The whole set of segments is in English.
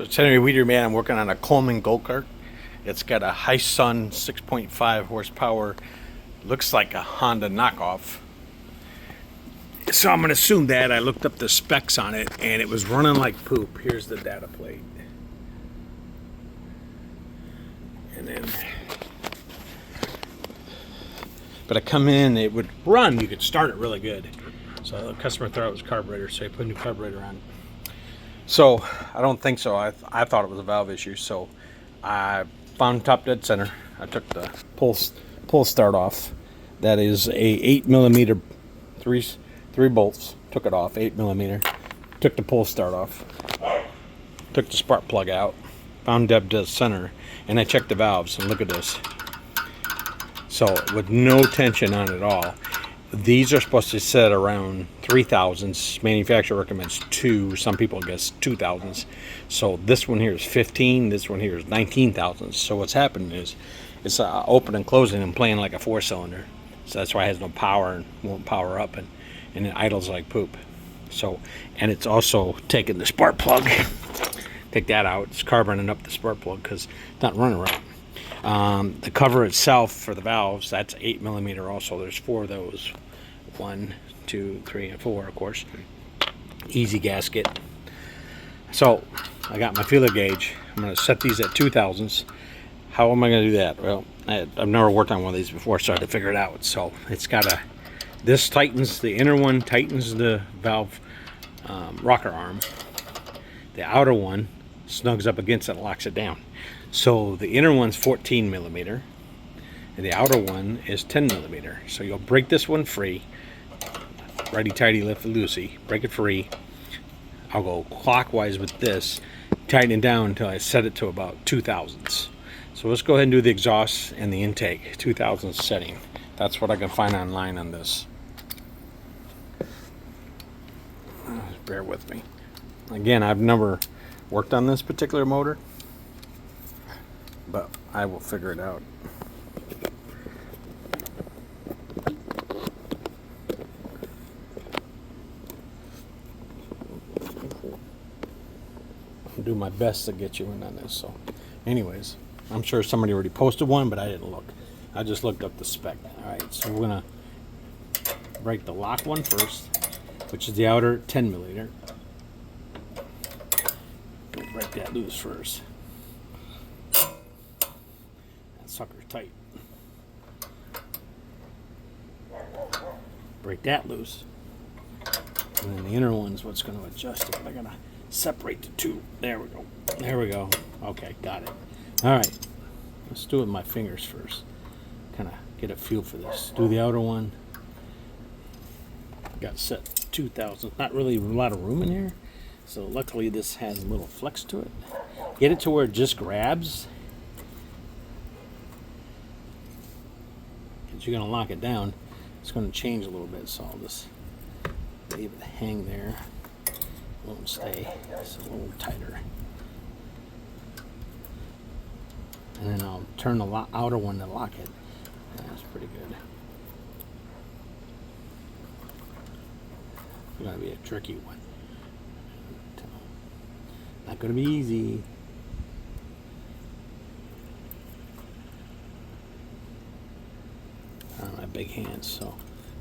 So it's Henry Weeder, man. I'm working on a Coleman Go kart. It's got a HISUN 6.5 horsepower. Looks like a Honda knockoff. So I'm going to assume that. I looked up the specs on it and it was running like poop. Here's the data plate. And then, but I come in, it would run. You could start it really good. So the customer thought it was carburetor, so I put a new carburetor on. So I don't think so. I thought it was a valve issue. So I found top dead center. I took the pull start off. That is a 8mm, three bolts. Took it off, 8mm. Took the pull start off. Took the spark plug out. Found dead center, and I checked the valves. And look at this. So with no tension on it all. These are supposed to set around 3,000s. Manufacturer recommends 2. Some people guess 2,000s. So this one here is 15. This one here is 19,000s. So what's happening is it's open and closing and playing like a 4-cylinder. So that's why it has no power and won't power up, and it idles like poop. So, and it's also taking the spark plug. Take that out. It's carboning up the spark plug because it's not running right. The cover itself for the valves, that's 8mm also. There's 4 of those. 1, 2, 3, and 4, of course. Easy gasket. So I got my feeler gauge. I'm going to set these at 2,000s. How am I going to do that? Well, I've never worked on one of these before, so I had to figure it out. So it's got a, this tightens, the inner one tightens the valve rocker arm. The outer one snugs up against it and locks it down. So the inner one's 14mm and the outer one is 10mm. So you'll break this one free. Righty tighty, lefty loosey. Break it free. I'll go clockwise with this, tighten it down until I set it to about 2,000s. So let's go ahead and do the exhaust and the intake, 2,000 setting. That's what I can find online on this. Bear with me. Again, I've never worked on this particular motor, but I will figure it out. I'll do my best to get you in on this. So anyways, I'm sure somebody already posted one, but I didn't look. I just looked up the spec. Alright, so we're gonna break the lock one first, which is the outer 10mm. Break that loose first. That sucker's tight. Break that loose. And then the inner one's what's going to adjust it. But I gotta separate the two. There we go. There we go. Okay, got it. Alright. Let's do it with my fingers first. Kind of get a feel for this. Do the outer one. Got set 2,000. Not really a lot of room in here. So luckily this has a little flex to it. Get it to where it just grabs. Because you're going to lock it down. It's going to change a little bit. So I'll just leave it hang there. It won't stay. It's a little tighter. And then I'll turn the outer one to lock it. That's pretty good. It's going to be a tricky one. Not going to be easy. On my big hands. So,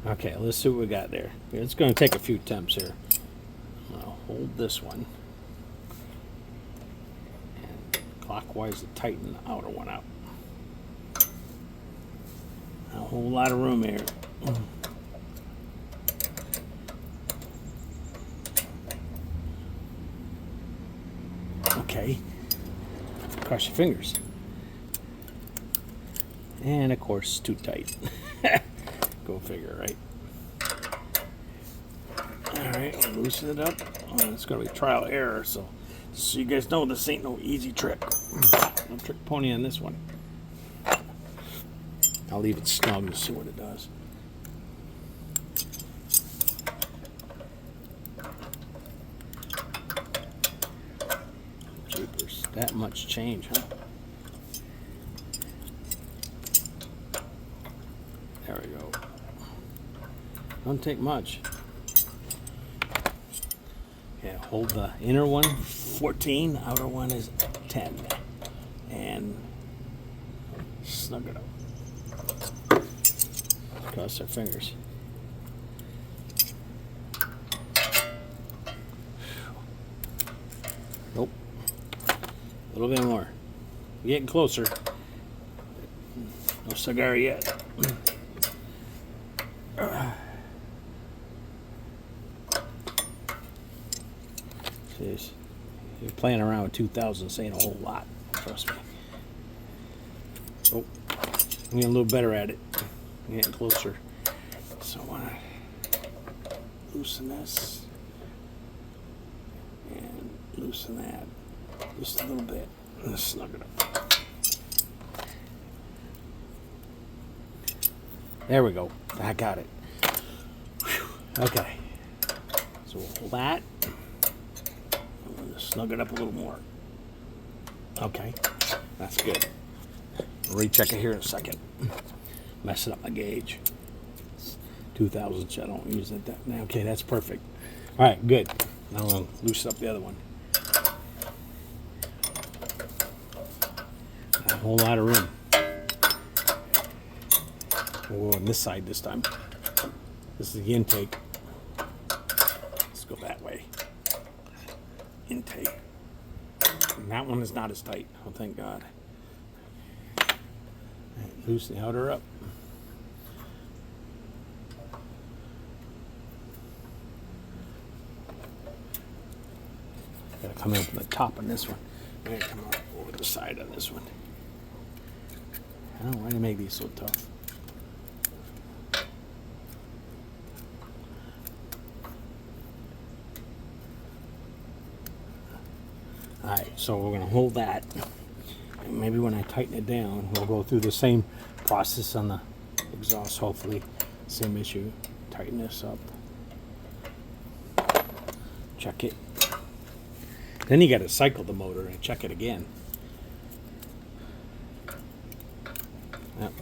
okay, let's see what we got there. It's going to take a few attempts here. I'm going to hold this one and clockwise to tighten the outer one out. A whole lot of room here. Okay, cross your fingers. And of course, too tight. Go figure, right? Alright, I'll loosen it up. Oh, it's going to be trial error, so you guys know this ain't no easy trick. No trick pony on this one. I'll leave it snug to see what it does. Jeepers, that much change, huh? There we go. Don't take much. Yeah, hold the inner one 14, outer one is 10. And snug it up. Cross our fingers. Nope. A little bit more. We're getting closer. No cigar yet. Jeez. You're playing around with 2000s ain't a whole lot. Trust me. Oh, I'm getting a little better at it. I'm getting closer. So I want to loosen this and loosen that just a little bit. And snug it up. There we go. I got it. Whew. Okay. So we'll hold that. I'm going to snug it up a little more. Okay. That's good. I'll recheck it here in a second. Messing up my gauge. 2000s. I don't use it that. Okay, that's perfect. All right, good. Now I'm going to loosen up the other one. A whole lot of room. We'll go on this side this time. This is the intake. Let's go that way. Intake. And that one is not as tight. Oh, thank God. Right, loosen the outer up. Gotta come in from the top on this one. I'm gonna come up over the side on this one. I don't know why they make these so tough. Alright, so we're going to hold that. And maybe when I tighten it down, we'll go through the same process on the exhaust, hopefully. Same issue. Tighten this up. Check it. Then you got to cycle the motor and check it again. Yep.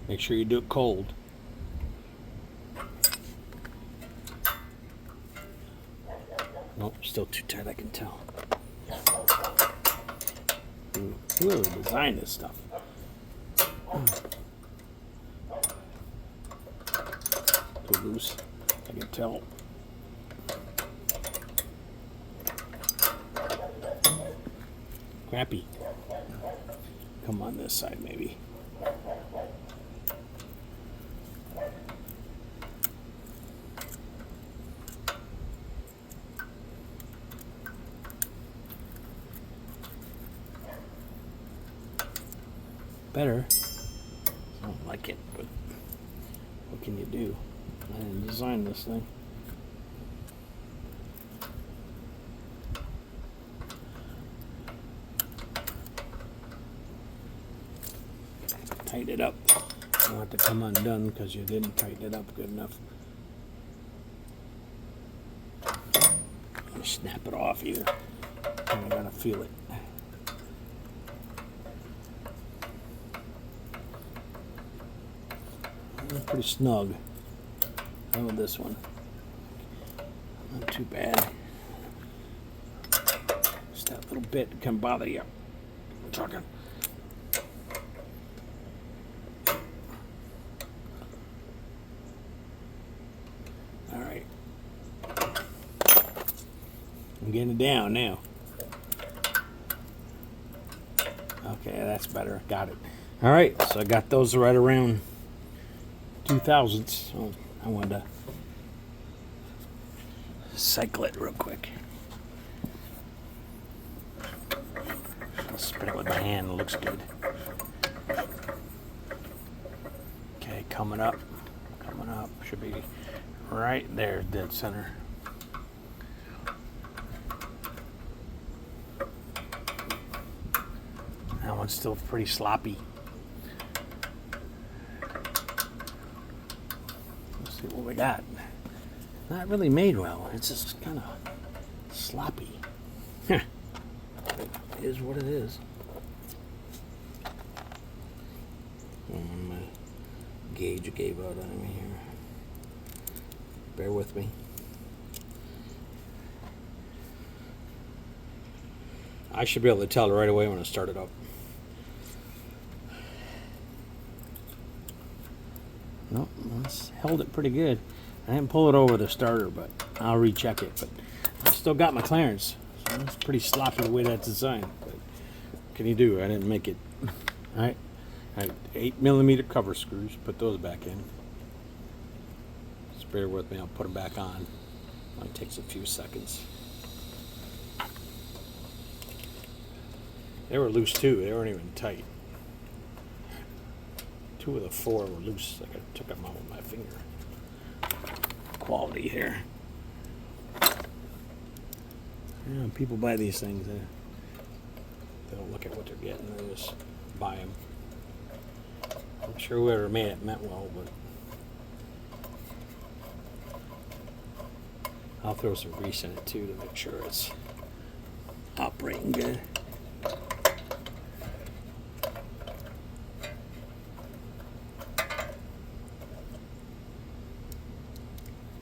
Make sure you do it cold. Nope, still too tight, I can tell. Whoever designed this stuff. Too loose, I can tell. Crappy. Come on this side, maybe. Better. I don't like it, but what can you do? I didn't design this thing. Tighten it up. You don't have to come undone because you didn't tighten it up good enough. You snap it off either. I gotta feel it. Pretty snug. How about this one? Not too bad. Just that little bit can bother you. I'm talking. All right. I'm getting it down now. Okay, that's better. Got it. All right, so I got those right around 2000s. So I wanted to cycle it real quick. I'll spin it with my hand. It looks good. Okay, coming up. Coming up. Should be right there, dead center. That one's still pretty sloppy. See what we got. Not really made well. It's just kind of sloppy. It is what it is. My gauge gave out on me here. Bear with me. I should be able to tell right away when I start it up. Nope, it's held it pretty good. I didn't pull it over the starter, but I'll recheck it. But I still got my clearance. So it's pretty sloppy the way that's designed. But what can you do? I didn't make it. All right. I had 8mm cover screws. Put those back in. Just bear with me. I'll put them back on. It takes a few seconds. They were loose too. They weren't even tight. 2 of the 4 were loose. I took them out with my finger. Quality here. Yeah, people buy these things. They don't look at what they're getting. They just buy them. I'm sure whoever made it meant well, but I'll throw some grease in it too to make sure it's operating good.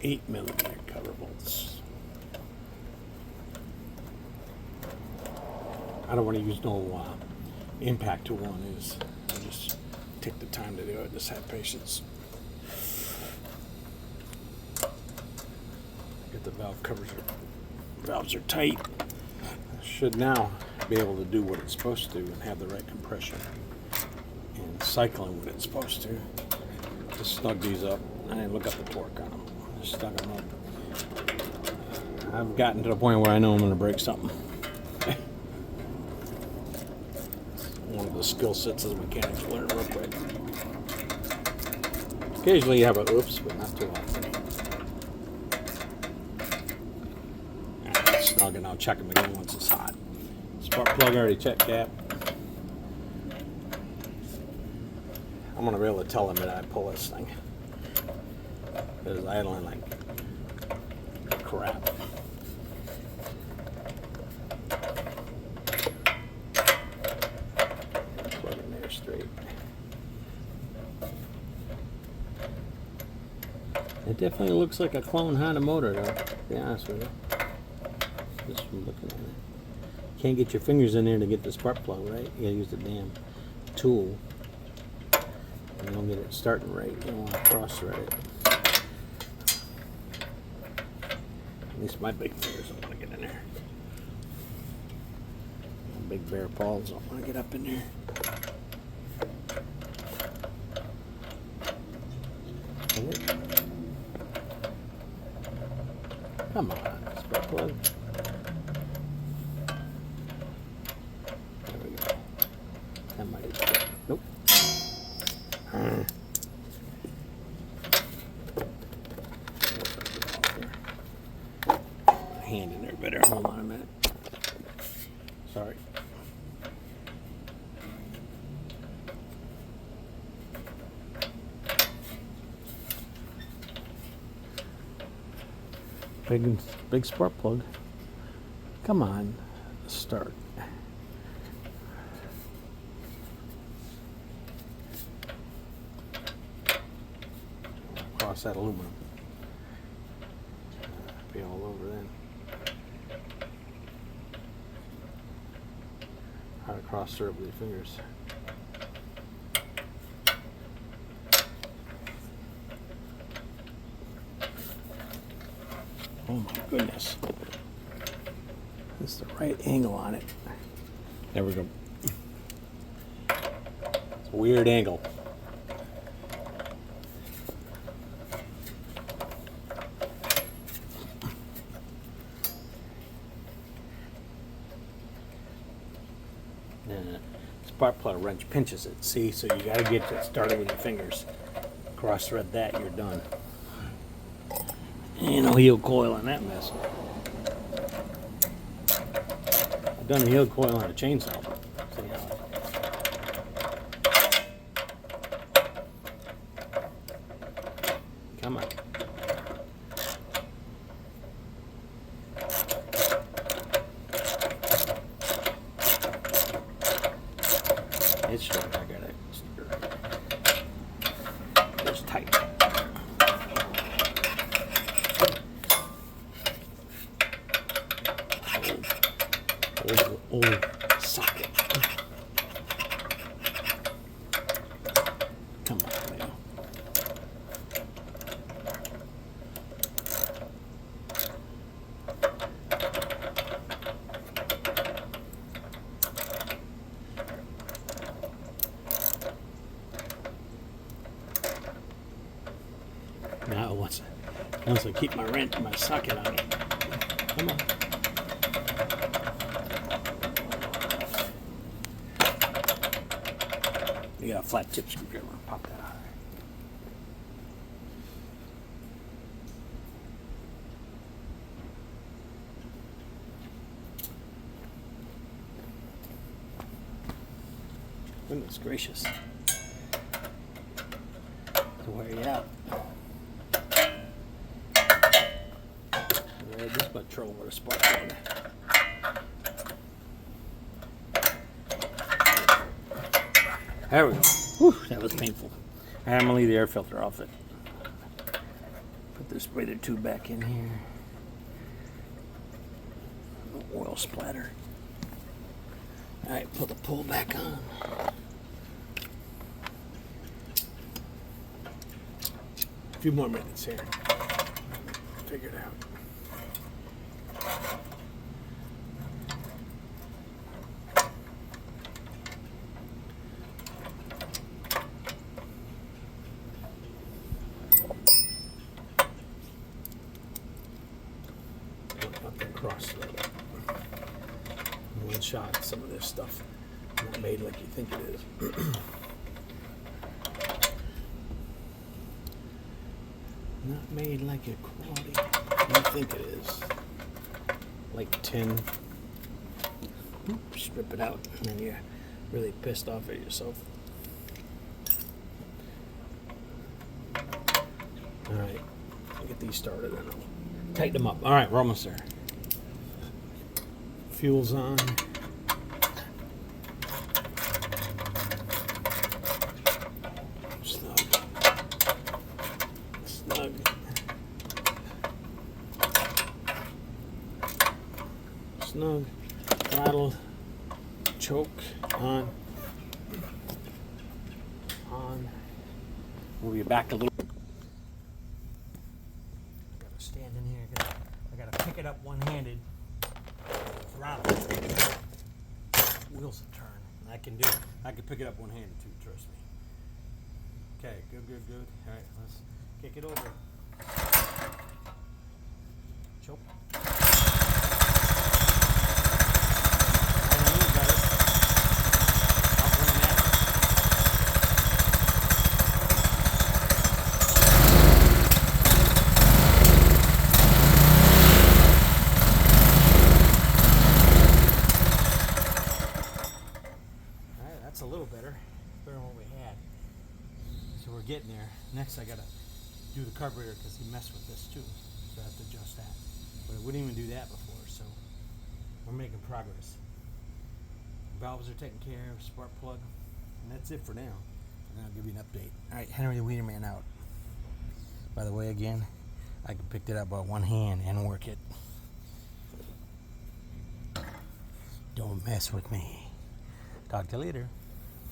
$8mm cover bolts. I don't want to use no impact tool on these. I just take the time to do it. Just have patience. Get the valve covers. Valves are tight. I should now be able to do what it's supposed to and have the right compression and cycling what it's supposed to. Just snug these up. I didn't look up the torque on them. Just stuck them up. I've gotten to the point where I know I'm going to break something. One of the skill sets as a mechanic to learn real quick. Occasionally you have a oops, but not too often. Alright, snug, and I'll check them again once it's hot. Spark plug already checked that. I'm going to be able to tell them that I pull this thing. Because I idling like crap. Plug in there straight. It definitely looks like a clone Honda motor, though, to be honest with you. Just from looking at it. Can't get your fingers in there to get the spark plug right. You gotta use the damn tool. You don't get it starting right. You don't want to cross thread it. At least my big fingers don't want to get in there. My big bare paws don't want to get up in there. Come on, spark plug. There we go. That might have been. Nope. Hand in there better. Hold on a minute. Sorry. Big spark plug. Come on, start. Across that aluminum. Be all over then. How to cross through it with your fingers. Oh my goodness. This is the right angle on it. There we go. It's a weird angle. Spark plug wrench pinches it. See, so you got to get it started with your fingers. Cross thread that, you're done. Ain't no heel coil on that mess. I've done a heel coil on a chainsaw. See how come on. It's short. I got it. It's tight. whole socket. Come on, now. Now once I keep my socket on it. Come on. You got a flat tip screwdriver. Pop that out. Goodness gracious. To wear you out. This much trouble with a spark plug. There we go. Whew, that was painful. I'm gonna leave the air filter off it. Put this breather tube back in here. Oil splatter. All right, put the pull back on. A few more minutes here. Figure it out. Cross one shot. Some of this stuff not made like you think it is. Not made like a quality you think it is. Like tin. Strip it out, and then you're really pissed off at yourself. All right, get these started, and I'll tighten them up. All right, we're almost there. Fuel's on. Snug. Snug. Snug. Throttle. Choke. On. On. Move you back a little. I gotta stand in here. I gotta pick it up one-handed. Throttle. Wheels will turn. I can pick it up one-handed too, trust me. Okay, good. All right, let's kick it over. Choke. That's a little better than what we had. So we're getting there. Next I gotta do the carburetor because he messed with this too. So I have to adjust that. But I wouldn't even do that before, so we're making progress. Valves are taken care of, spark plug, and that's it for now. And I'll give you an update. Alright, Henry the Wienerman out. By the way, again, I can pick it up by one hand and work it. Don't mess with me. Talk to you later.